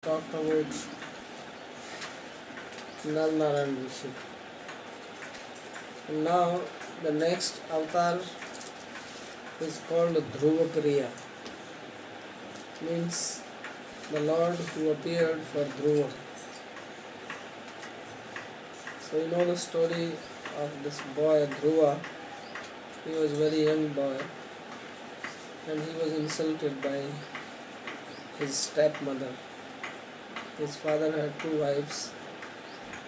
talked about Narnarayan Rishi. And now the next avatar is called Dhruva Priya, means the Lord who appeared for Dhruva. So you know the story of this boy Dhruva. He was a very young boy and he was insulted by his stepmother. His father had 2 wives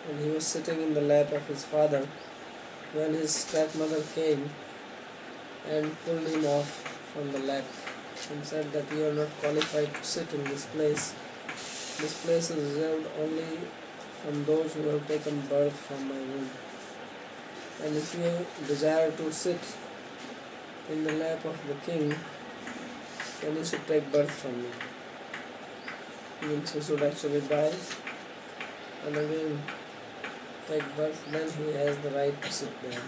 and he was sitting in the lap of his father when his stepmother came and pulled him off from the lap and said that you are not qualified to sit in this place. This place is reserved only from those who have taken birth from my womb. And if you desire to sit in the lap of the king, then you should take birth from me. Means he should actually die and again take birth, then he has the right to sit there.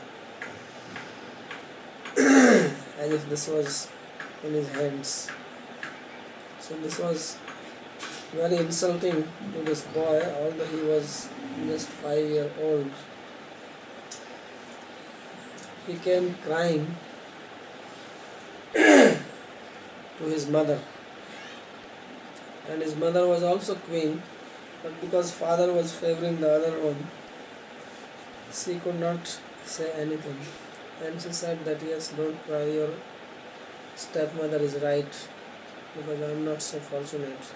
As if this was in his hands. So this was very insulting to this boy, although he was just 5 years old. He came crying to his mother. And his mother was also queen, but because father was favoring the other one, she could not say anything. And she said that yes, don't cry, your stepmother is right, because I am not so fortunate.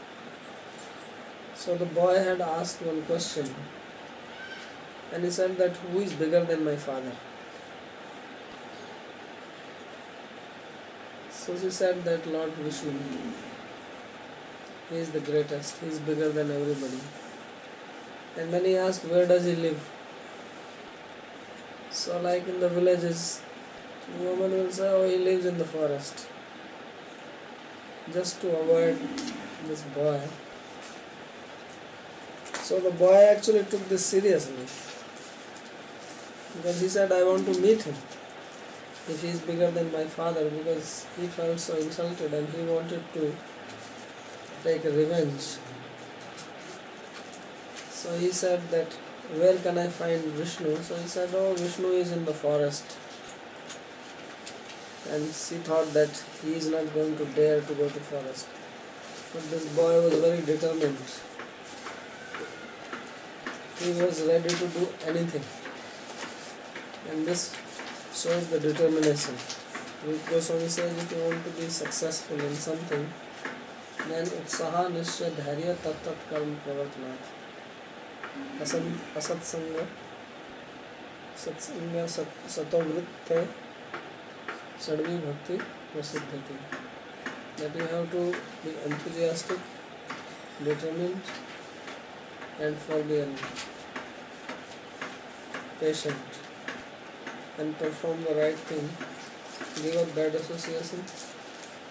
So the boy had asked one question, and he said that who is bigger than my father? So she said that Lord Vishnu, he is the greatest, he is bigger than everybody. And then he asked, where does he live? So like in the villages, the woman will say, oh, he lives in the forest. Just to avoid this boy. So the boy actually took this seriously. Because he said, I want to meet him. If he is bigger than my father, because he felt so insulted and he wanted to take revenge. So he said that, where can I find Vishnu? So he said, oh, Vishnu is in the forest. And she thought that he is not going to dare to go to forest. But this boy was very determined. He was ready to do anything. And this shows the determination. Rupa Goswami says, if you want to be successful in something, then utsaha nishya dharya tat tat karma pravartanat. Asatsanga satovritte sadvi bhakti prasiddhati. That you have to be enthusiastic, determined and forbearing, patient, and perform the right thing, give up bad association,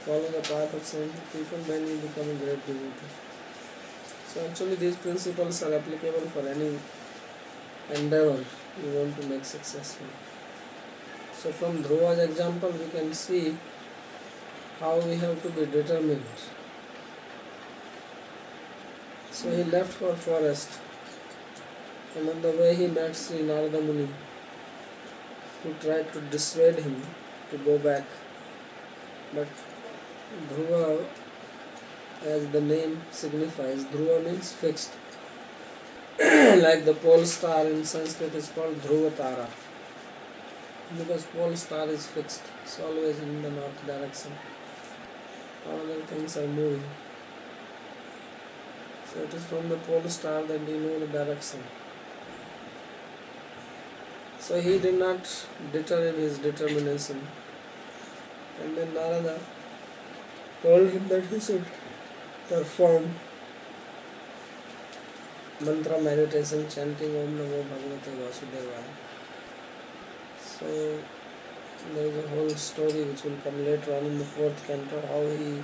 follow the path of saintly people, then you become a great devotee. So actually these principles are applicable for any endeavor you want to make successful. So from Dhruva's example we can see how we have to be determined. So he left for forest, and on the way he met Sri Narada Muni, who tried to dissuade him to go back. But Dhruva, as the name signifies, Dhruva means fixed. Like the pole star in Sanskrit is called Dhruva Tara, because pole star is fixed, it's always in the north direction. All other things are moving. So it is from the pole star that we know the direction. So he did not deter in his determination. And then Narada told him that he should perform mantra meditation chanting Om Namo Bhagavate Vasudevaya. So there is a whole story which will come later on in the 4th canto, how he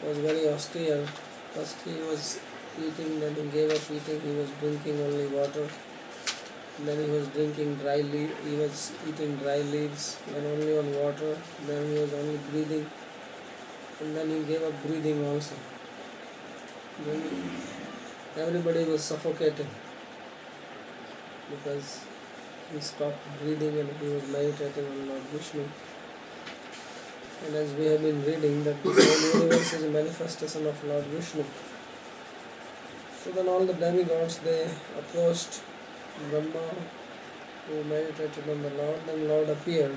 was very austere. First he was eating, then he gave up eating, he was drinking only water. Then he was drinking dry leaf, he was eating dry leaves, then only on water, then he was only breathing, and then he gave up breathing also. Then everybody was suffocating because he stopped breathing and he was meditating on Lord Vishnu. And as we have been reading, that this whole universe is a manifestation of Lord Vishnu. So then all the demigods, they approached Brahma, who meditated on the Lord. Then Lord appeared,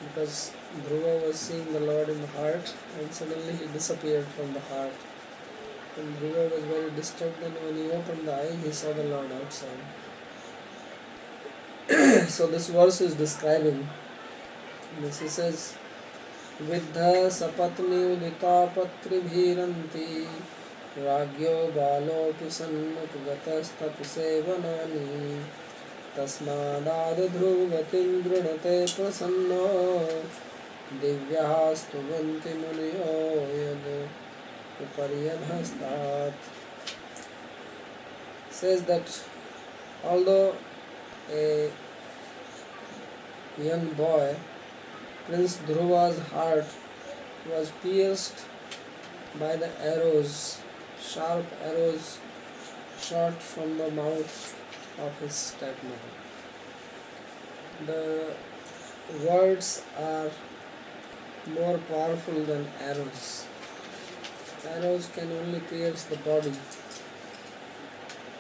because Dhruva was seeing the Lord in the heart, and suddenly he disappeared from the heart. And Dhruva was very disturbed, and when he opened the eye, he saw the Lord outside. So this verse is describing this. He says, Viddha sapatni udita patri bhiranti Ragyo balopi sannupgatas tapse vanani Tasmadad dhruvatim dhrunate prasanno Divyahastu vanti muniyo yad upariyadhastat. Says that although a young boy, Prince Dhruva's heart was pierced by the arrows, sharp arrows shot from the mouth of his stepmother. The words are more powerful than arrows. Arrows can only pierce the body,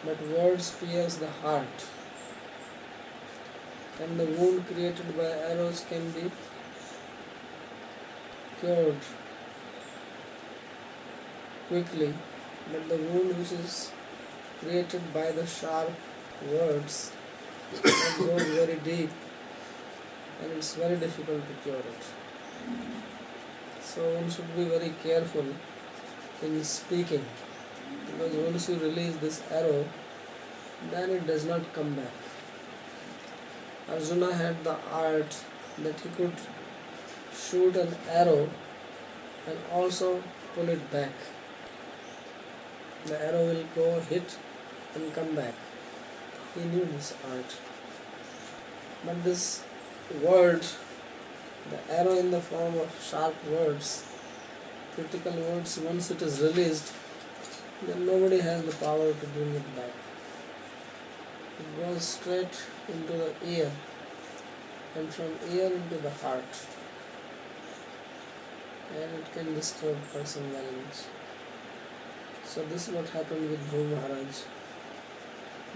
but words pierce the heart. And the wound created by arrows can be cured quickly, but the wound which is created by the sharp words goes very deep, and it's very difficult to cure it. So one should be very careful in speaking, because once you release this arrow, then it does not come back. Arjuna had the art that he could shoot an arrow and also pull it back. The arrow will go hit and come back. He knew this art. But this word, the arrow in the form of sharp words, critical words, once it is released, then nobody has the power to bring it back. It goes straight into the ear, and from ear into the heart, and it can disturb person very much. So this is what happened with Dhruva Maharaj,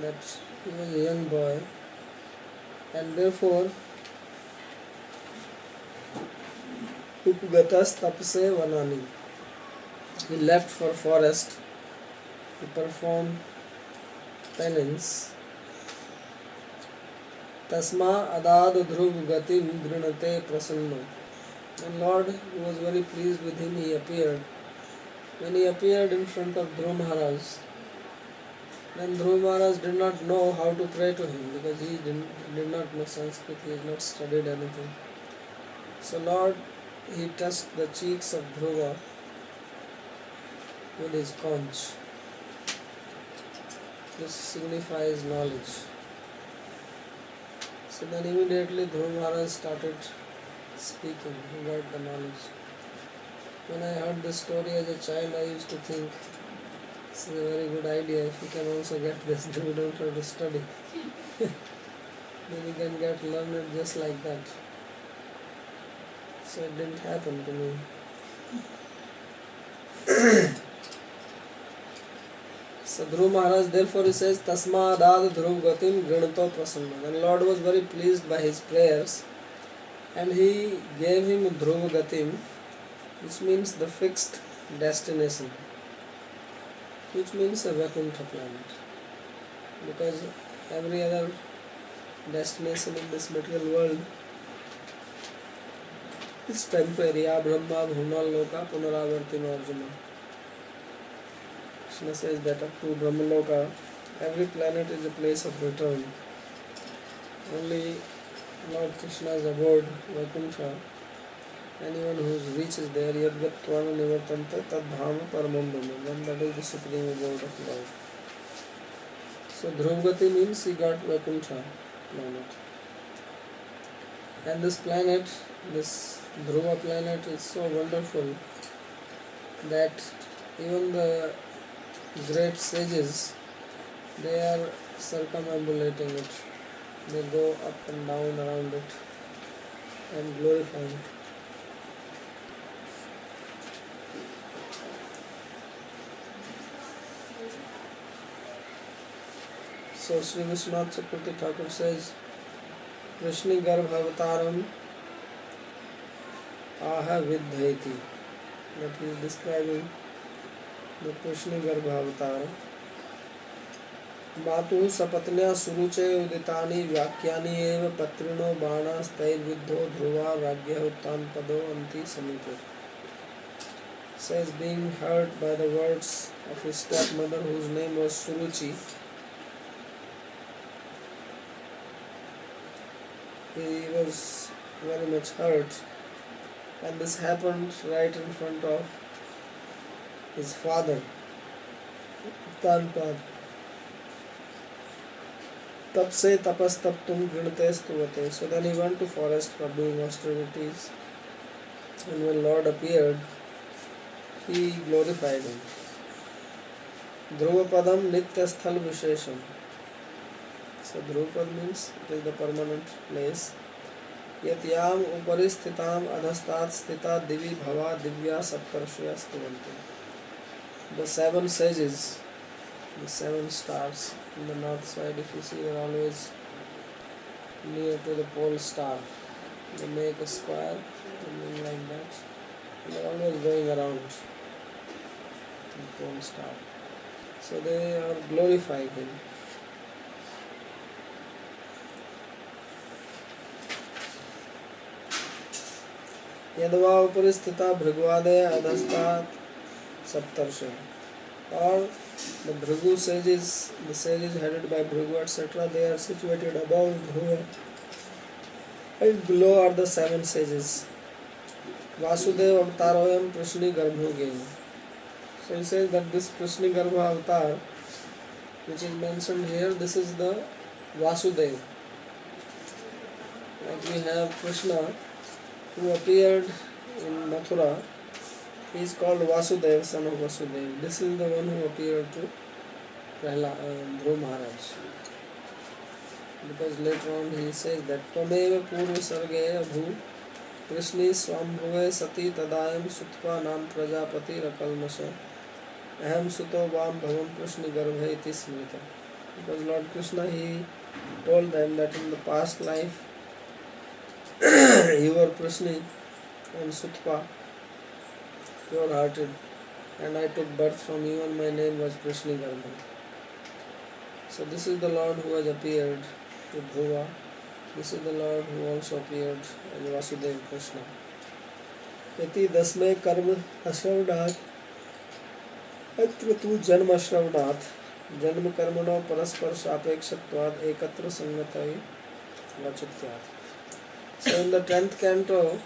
that he was a young boy, and therefore Upgatas tapse vanani, he left for forest to perform penance. Tasma adad dhruv gatim dhrunate prasanno. And Lord, who was very pleased with him, he appeared. When he appeared in front of Dhruva Maharaj, then Dhruva Maharaj did not know how to pray to him, because he did not know Sanskrit, he had not studied anything. So Lord, he touched the cheeks of Dhruva with his conch. This signifies knowledge. So then immediately Dhruva Maharaj started speaking, he got the knowledge. When I heard this story as a child, I used to think, it's a very good idea, if you can also get this, then you don't have to study. Then you can get learned just like that. So it didn't happen to me. So Dhruva Maharaj, therefore he says, Tasma adad dhruv gatim grinato prasanna. And Lord was very pleased by his prayers, and he gave him dhruv gatim, which means the fixed destination, which means a Vaikuntha planet. Because every other destination in this material world is temporary. Ya Brahma bhuna loka punaravartino Arjuna. Krishna says that up to Brahmaloka, every planet is a place of return. Only Lord Krishna's abode, Vaikuntha, anyone who reaches there, yadgatvana nivartanta tadhama paramambhama, then that is the supreme abode of Lord. So Dhruvgati means he got Vaikuntha planet. And this planet, this Dhruva planet is so wonderful that even the great sages, they are circumambulating it. They go up and down around it and glorify it. So Sri Vishwanath Chakravarti Thakur says, Krishni Garbhavataram Aha Vidhaiti. That he is describing the Krishni Garbhavataram. Matu sapatnya suruche uditani vyakyani eva patrino bana stay vidho dhruva ragya uttan pado anti samipo. Says being heard by the words of his stepmother whose name was Suruchi, he was very much hurt, and this happened right in front of his father, Tanpad. Tapse tapas taptum grinate stuvate. So then he went to forest for doing austerities, and when Lord appeared, he glorified him. Dhruvapadam nitya sthal vishesham. So Dhrupad means it is the permanent place. Yatyam upari sthitam adhastat sthita divi bhava divya saptarshya stuvanti. The seven sages, the seven stars in the north side, if you see, they are always near to the pole star. They make a square, something like that. And they are always going around the pole star. So they are glorifying him. यदवा उपरि स्थिता भृगवादय अधस्तात सप्तर्षि. Or the Bhrigu sages, the sages headed by Bhrigu, etc., they are situated above Dhruva, and below are the seven sages. Vasudeva avtaroyam Prishni Garbhoge. So he says that this Prishni Garbha avatar, which is mentioned here, this is the Vasudeva. Like we have Krishna, who appeared in Mathura. He is called Vasudeva, son of Vasudeva. This is the one who appeared to Dhruva Maharaj. Because later on he says that Tvameva Purva Sargaya Bhu Krishni Swambhuve Sati Tadayam Sutva Nam Prajapati Rakalmasha Aham Suto Vam Bhavam Krishni Garbha iti Smrita. Because Lord Krishna, he told them that in the past life you were Prishni and Sutva, pure hearted, and I took birth from you, and my name was Prishni Garbha. So this is the Lord who has appeared to Dhruva. This is the Lord who also appeared as Vasudeva Krishna. Iti dasme karma ashravnat atra tu janma ashravnat janma karmano paraspar sapekshatvad ekatra sangatai vachityat. So in the 10th canto,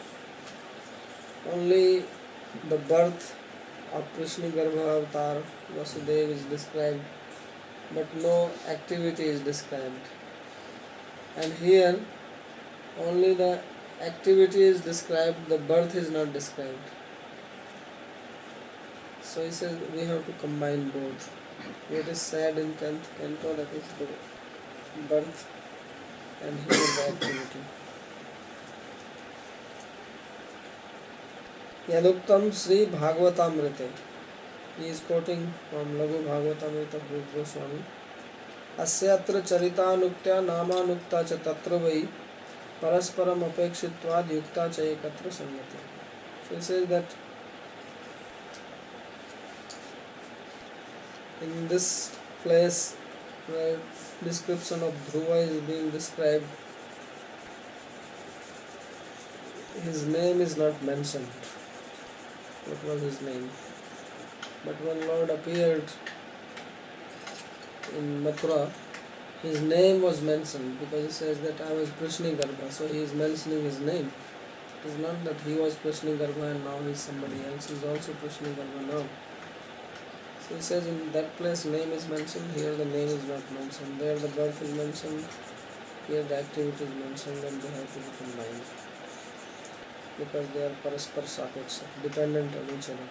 only the birth of Krishna Garbha avatar Vasudeva is described, but no activity is described. And here only the activity is described, the birth is not described. So he says we have to combine both. It is said in 10th canto, that is the birth, and here is the activity. Yaduktam Sri Bhagavatamrite. He is quoting from Laghu Bhagavatamrita of Rupa Goswami. Asyatra charitanuktya namanukta cha tatra vai parasparam apekshitvad yukta cha ekatra sangati. So he says that in this place where description of Dhruva is being described, his name is not mentioned. What was his name? But when Lord appeared in Mathura, his name was mentioned, because he says that I was Krishna Garbha, so he is mentioning his name. It is not that he was Krishna Garbha and now he is somebody else, he is also Krishna Garbha now. So he says in that place name is mentioned, here the name is not mentioned. There the birth is mentioned, here the activity is mentioned, and they have to be combined, because they are paraspar sapeksha, dependent on each other.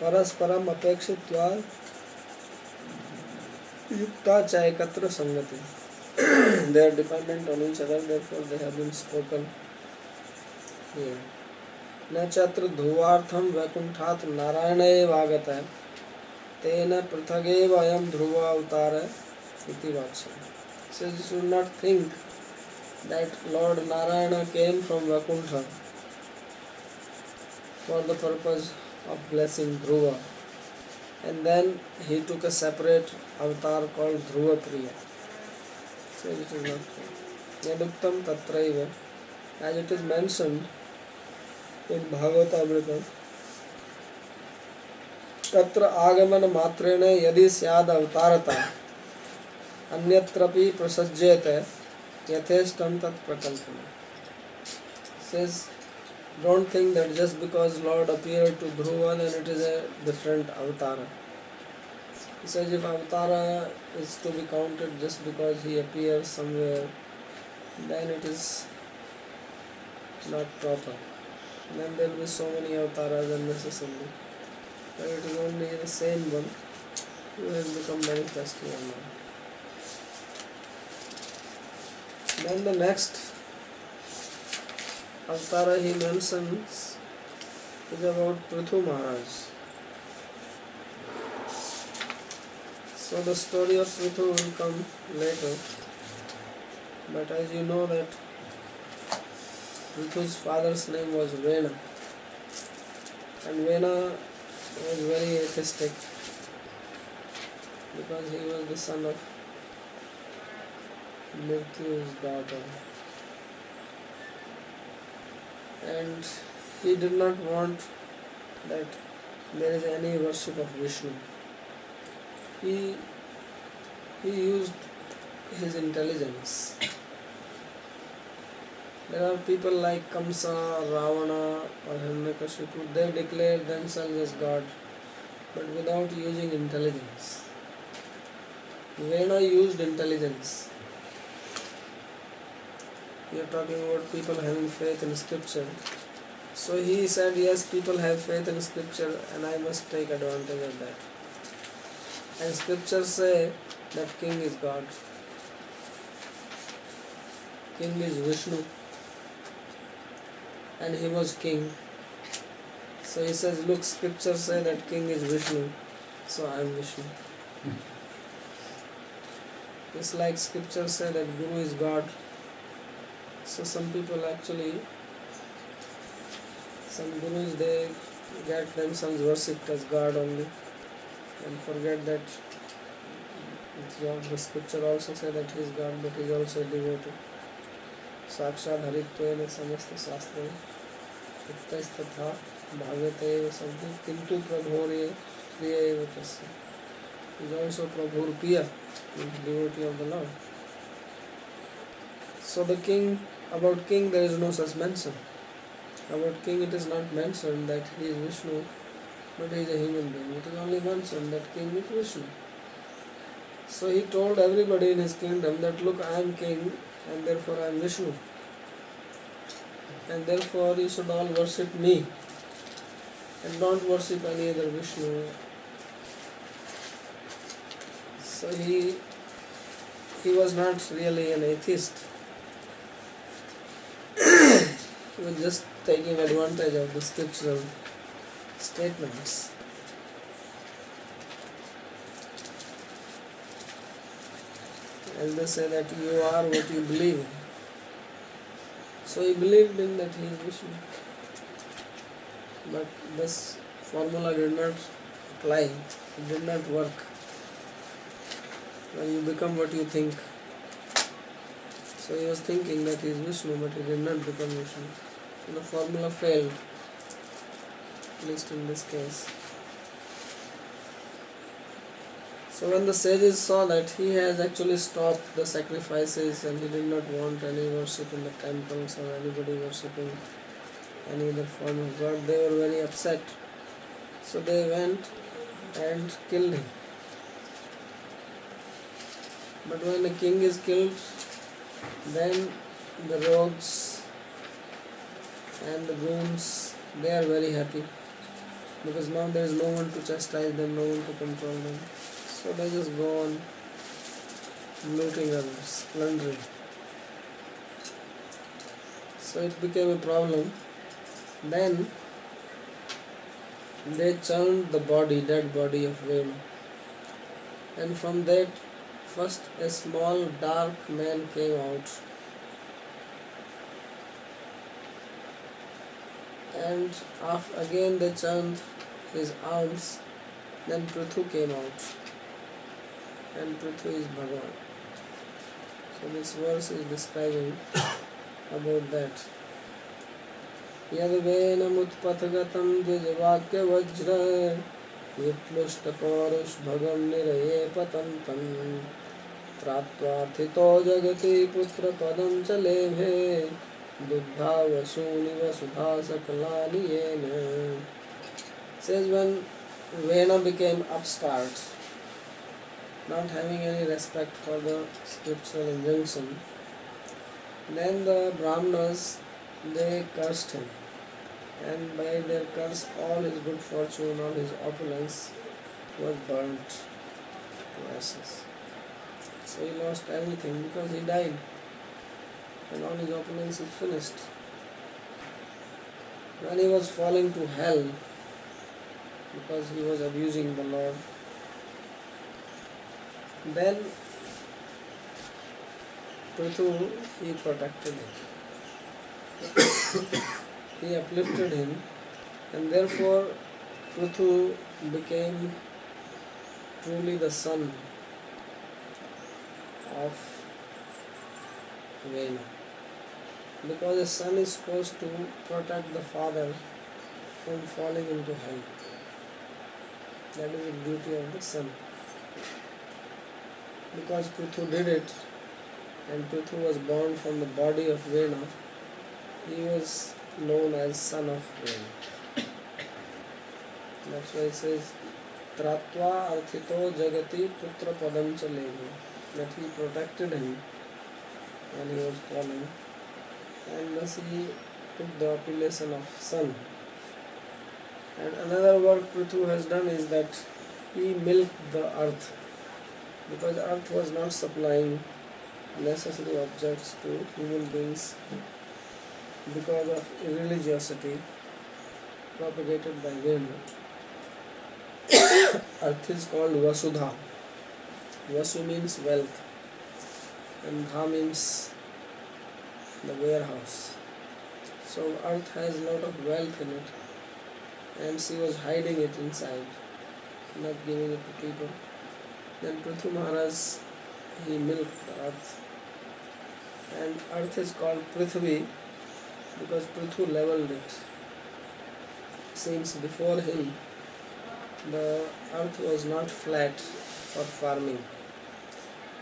परस्परम अपेक्षित्वा युक्ता च एकत्र संगति. They are dependent on each other, therefore they have been spoken here. न चत्र ध्रुवार्थम वैकुंठात् नारायण एव आगतः तेन पृथगेव अयम ध्रुव अवतार इति वाच्यम्. So you should not think that Lord Narayana came from Vaikuntha for the purpose of blessing Dhruva, and then he took a separate avatar called Dhruva Priya. So it is not true. Yaduktam tatraiva, as it is mentioned in Bhagavatam, तत्र आगमन मात्रेण यदि स्याद अवतारता अन्यत्रपि प्रसज्येते यथेष्टं तत् प्रकल्पना. Says, don't think that just because Lord appeared to Dhruva then it is a different avatara. He says if avatara is to be counted just because he appears somewhere, then it is not proper. Then there will be so many avataras unnecessarily. But it is only the same one who has become manifest here now. Then the next avatara he mentions is about Prithu Maharaj. So the story of Prithu will come later. But as you know that Prithu's father's name was Vena. And Vena was very atheistic because he was the son of Mrityu's daughter. And he did not want that there is any worship of Vishnu. He used his intelligence. There are people like Kamsa, Ravana or Hiranyakashipu, they declare themselves as God, but without using intelligence. Vena used intelligence. We are talking about people having faith in scripture. So he said, yes, people have faith in scripture and I must take advantage of that. And scriptures say that king is God. King is Vishnu. And he was king. So he says, look, scriptures say that king is Vishnu, so I am Vishnu. It's like scriptures say that Guru is God. So some people actually, some gurus, they get themselves worshipped as God only and forget that the scripture also say that he is God, but he is also a devotee. साक्षात् हरित्वेन समस्त शास्त्रे उक्तस्तथा भागवते एव सन्ति किन्तु प्रभोरे प्रिय एव तस्य. Is also Prabhur Priya, devotee of the Lord. So the king, about king there is no such mention. About king it is not mentioned that he is Vishnu, but he is a human being. It is only mentioned that king is Vishnu. So he told everybody in his kingdom that look, I am king and therefore I am Vishnu. And therefore you should all worship me and don't worship any other Vishnu. So he was not really an atheist. He was just taking advantage of the scriptural statements. As they say that you are what you believe in. So he believed in that he is Vishnu. But this formula did not apply, it did not work. When you become what you think. So he was thinking that he is Vishnu, but he did not become Vishnu. So the formula failed, at least in this case. So when the sages saw that he has actually stopped the sacrifices and he did not want any worship in the temples or anybody worshipping any other form of God, they were very upset. So they went and killed him. But when the king is killed, then the rogues and the goons, they are very happy. because now there is no one to chastise them, no one to control them. So they just go on looting others, plundering. So it became a problem. Then they churned the dead body of Venu. And from that, first a small dark man came out. And again they churned his arms. Then Prithu came out. And Prithu is Bhagavan. So this verse is describing about that. Yadvenam utpathagatam dvijavakya vajra yutlushta parush bhagam niraye patantam tratvarthito jagati putra padam chalebhe duddha vasuni vasudha sakalani yena. Says when Vena became upstart, not having any respect for the scriptural injunction, then the Brahmanas, they cursed him, and by their curse all his good fortune, all his opulence was burnt to ashes. So he lost everything because he died and all his opulence is finished. When he was falling to hell because he was abusing the Lord, then Prithu, he protected him. He uplifted him, and therefore Prithu became truly the son of Vena. Because a son is supposed to protect the father from falling into hell. That is the duty of the son. Because Prithu did it, and Prithu was born from the body of Vena, he was known as son of Vena. That's why it says, Tratva arthito jagati putra padam chalegu. That he protected him when he was falling, and thus he took the appellation of son. And another work Prithu has done is that he milked the earth, because earth was not supplying necessary objects to human beings because of irreligiosity propagated by Venu. Earth is called Vasudha. Vasu means wealth, and Dha means the warehouse. So earth has a lot of wealth in it, and she was hiding it inside, not giving it to people. Then Prithu Maharaj, he milked the earth, and earth is called Prithvi because Prithu leveled it. Since before him the earth was not flat for farming,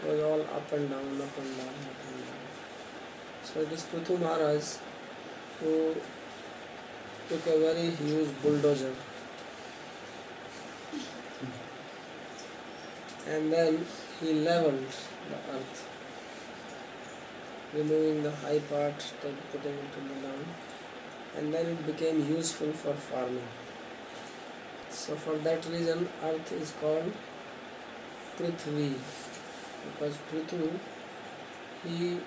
it was all up and down, up and down, up and down. So it is Prithu Maharaj who took a very huge bulldozer and then he leveled the earth, removing the high part, putting it in the down, and then it became useful for farming. So for that reason earth is called Prithvi, because Prithu, he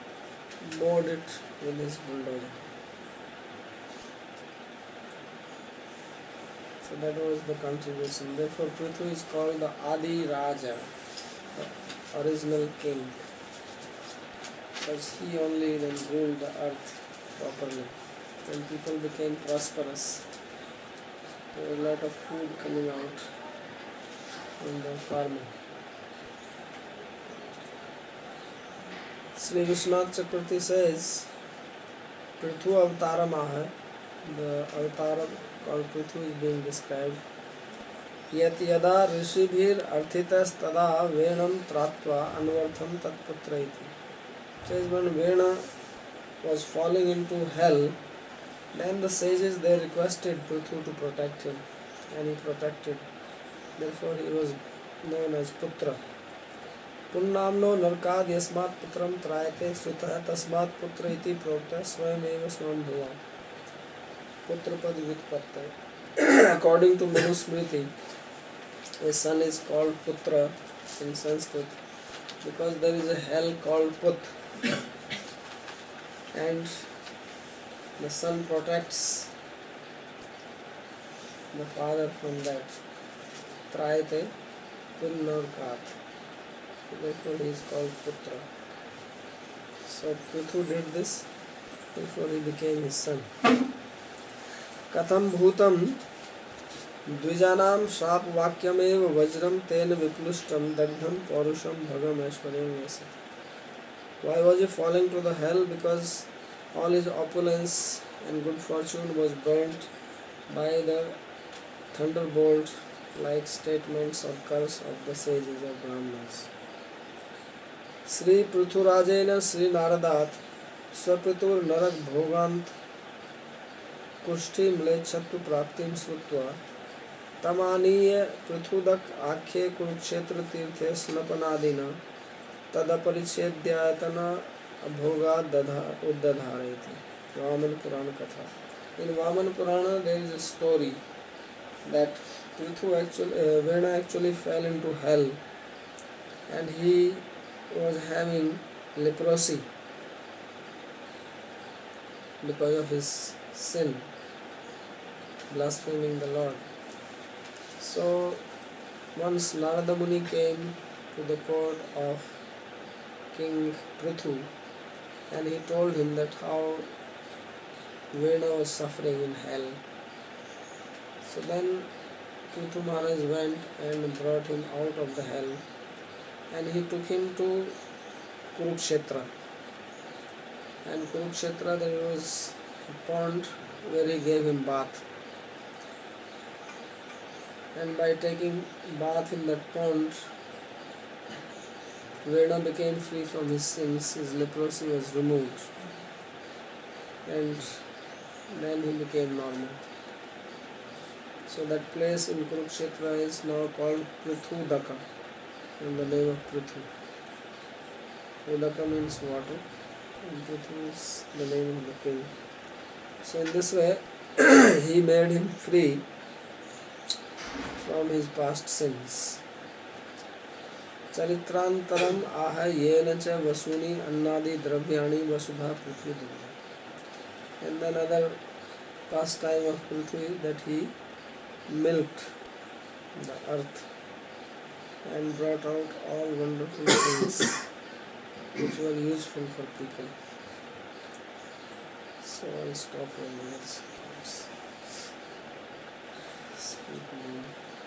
mowed it with his bulldozer. So that was the contribution. Therefore Prithu is called the Adi Raja, the original king, because he only then ruled the earth properly. Then people became prosperous. There was a lot of food coming out from the farming. Sri Vishwanath Chakravarti says, Prithu Avataramaha, the avatar called Prithu is being described. Yat yada rishibhir arthitas tada venam tratva anvartham tatputra iti. Says when Vena was falling into hell, then the sages, they requested Prithu to protect him, and he protected. Therefore he was known as Putra. Punnamno narkad yasmat putram trayate sutah tasmat putra iti prokta swayam eva swam bhuva. Putra pad vitpatta. according to Manusmriti, a son is called Putra in Sanskrit because there is a hell called Put, and the son protects the father from that. Trayate Punnarkat. Therefore he is called Putra. So Prithu did this before he became his son. Katham bhutam द्विजानां शाप वाक्यमेव वज्रम तेन विप्लुष्टम दग्धम पौरुषम भगम ऐश्वर्यम यस्य. Why was he falling to the hell? Because all his opulence and good fortune was burnt by the thunderbolt like statements or curse of the sages or Brahmanas. Sri Prithurajena Sri Naradat Swapitur Narak Bhogant Kushti Mlechattu Praptim Srutva Tamaniya Prithudak Akhe Kurukshetra Tirthe Snapanadina Tadaparichedyayatana Abhoga Uddadhareti. Vaman Purana Katha. In Vaman Purana there is a story that Vena actually fell into hell and he was having leprosy because of his sin, blaspheming the Lord. So once Narada Muni came to the court of King Prithu and he told him that how Vena was suffering in hell. So then Prithu Maharaj went and brought him out of the hell and he took him to Kurukshetra. And Kurukshetra there was a pond where he gave him bath. And by taking bath in that pond, Vena became free from his sins, his leprosy was removed. And then he became normal. So that place in Kurukshetra is now called Prithudaka, in the name of Prithu. Udaka means water, and Prithu is the name of the king. So in this way, he made him free from his past sins. Charitrantaram aha yena cha vasuni annadi dravyani vasudha prithvi dutta. And another pastime of Prithu is that he milked the earth and brought out all wonderful things which were useful for people. So I'll stop here.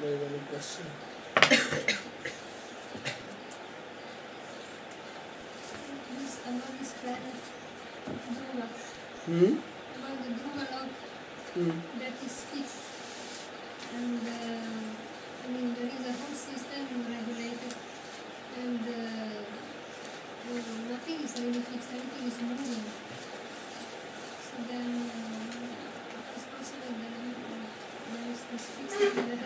There is any question? About this planet, Dhruva. About the Dhruva log that is fixed. And there is a whole system regulated, and nothing is really fixed, everything is moving. So then it's possible that there is this fixed thing that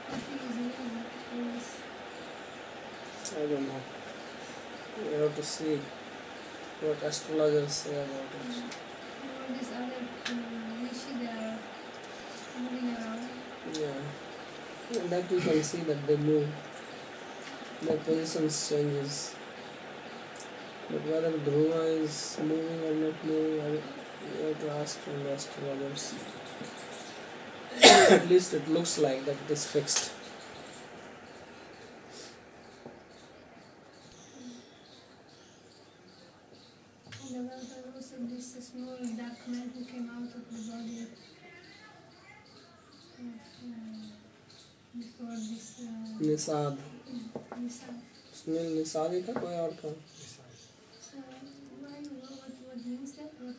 nothing is moving. I don't know. We have to see what astrologers say about it. All these other wishes, they are moving around. Yeah. And that you can see that they move. Their positions changes. But whether Dhruva is moving or not moving, you have to ask from the astrologers. At least it looks like that it is fixed. And there was also this small dark man who came out of the body of, before this Nisad. Nisad. Sunil Nisad ही था कोई और था? So what means that? What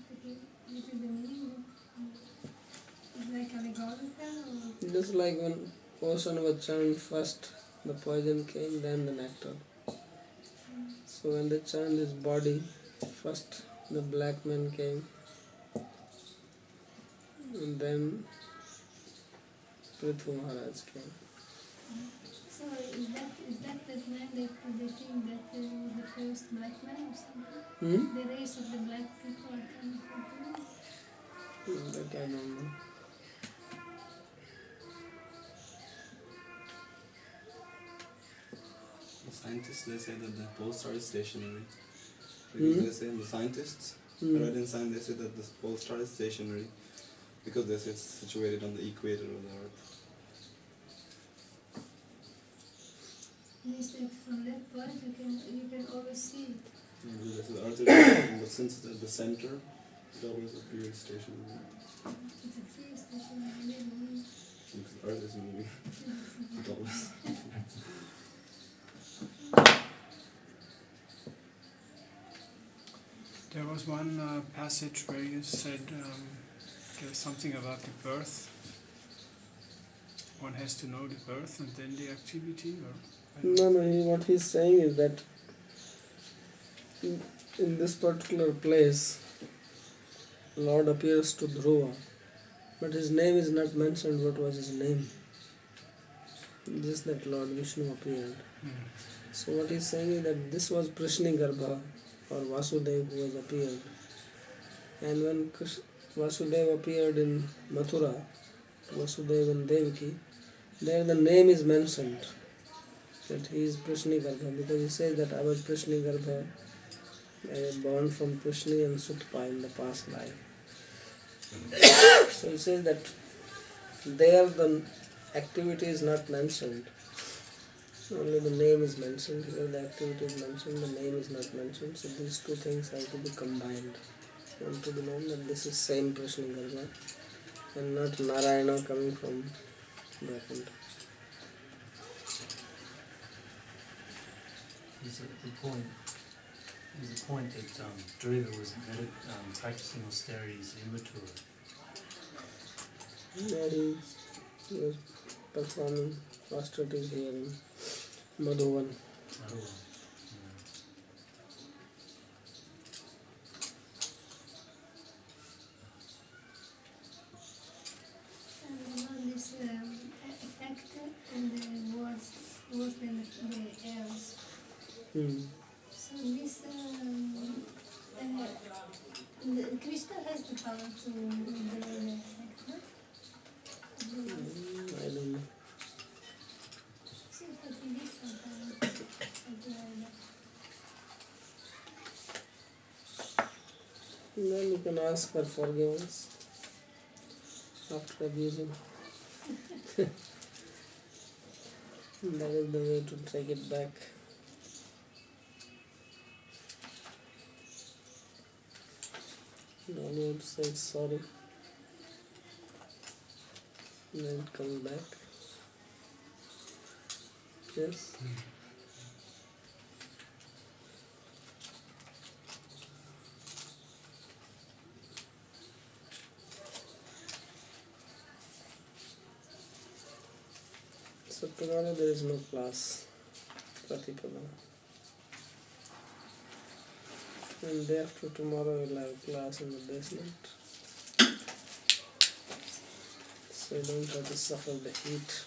is the meaning? It's like allegorical or? Just like when potion was churned first, the poison came, then the nectar. So when they churned his body, first the black man came, and then Prithu Maharaj came. So is that man they think that was the first black man or something? The race of the black people are coming from him? That I don't know. scientists, they say that the pole star is stationary. Because they say, the scientists, I read in science, they say that the pole star is stationary because they say it's situated on the equator of the Earth. They said from that point you can always see it. They say the Earth is rotating, but since it's at the center, it always appears stationary. It's a free station in the middle. Because the Earth is moving. It always. There was one passage where you said there's something about the birth. One has to know the birth and then the activity, or No, what he's saying is that in this particular place, Lord appears to Dhruva, but his name is not mentioned. What was his name? Just that Lord Vishnu appeared. So what he's saying is that this was Prishnigarbha or Vasudeva who has appeared. And when Vasudeva appeared in Mathura, Vasudeva and Devaki, there the name is mentioned that he is Prishnigarbha, because he says that I was Prishnigarbha, born from Prishni and Sutpa in the past life. So he says that there the activity is not mentioned. Only the name is mentioned. Here the activity is mentioned, the name is not mentioned. So these two things have to be combined. And to be known that this is same Prishnigarbha and not Narayana coming from Vaikuntha. Is the point that Dhruva was practicing austerities in Mathura? Yeah, he was performing austerities here in Madhuvan. And this effect and the words and the airs. So this Krishna has the power to delay the effect, no? I don't know. Seems like he did something like that. Then you can ask for forgiveness after abusing. That is the way to take it back. Now you have to say sorry. And then come back. Yes? So tomorrow there is no class, Pratipada. And day after tomorrow we'll have class in the basement. So you don't have to suffer the heat.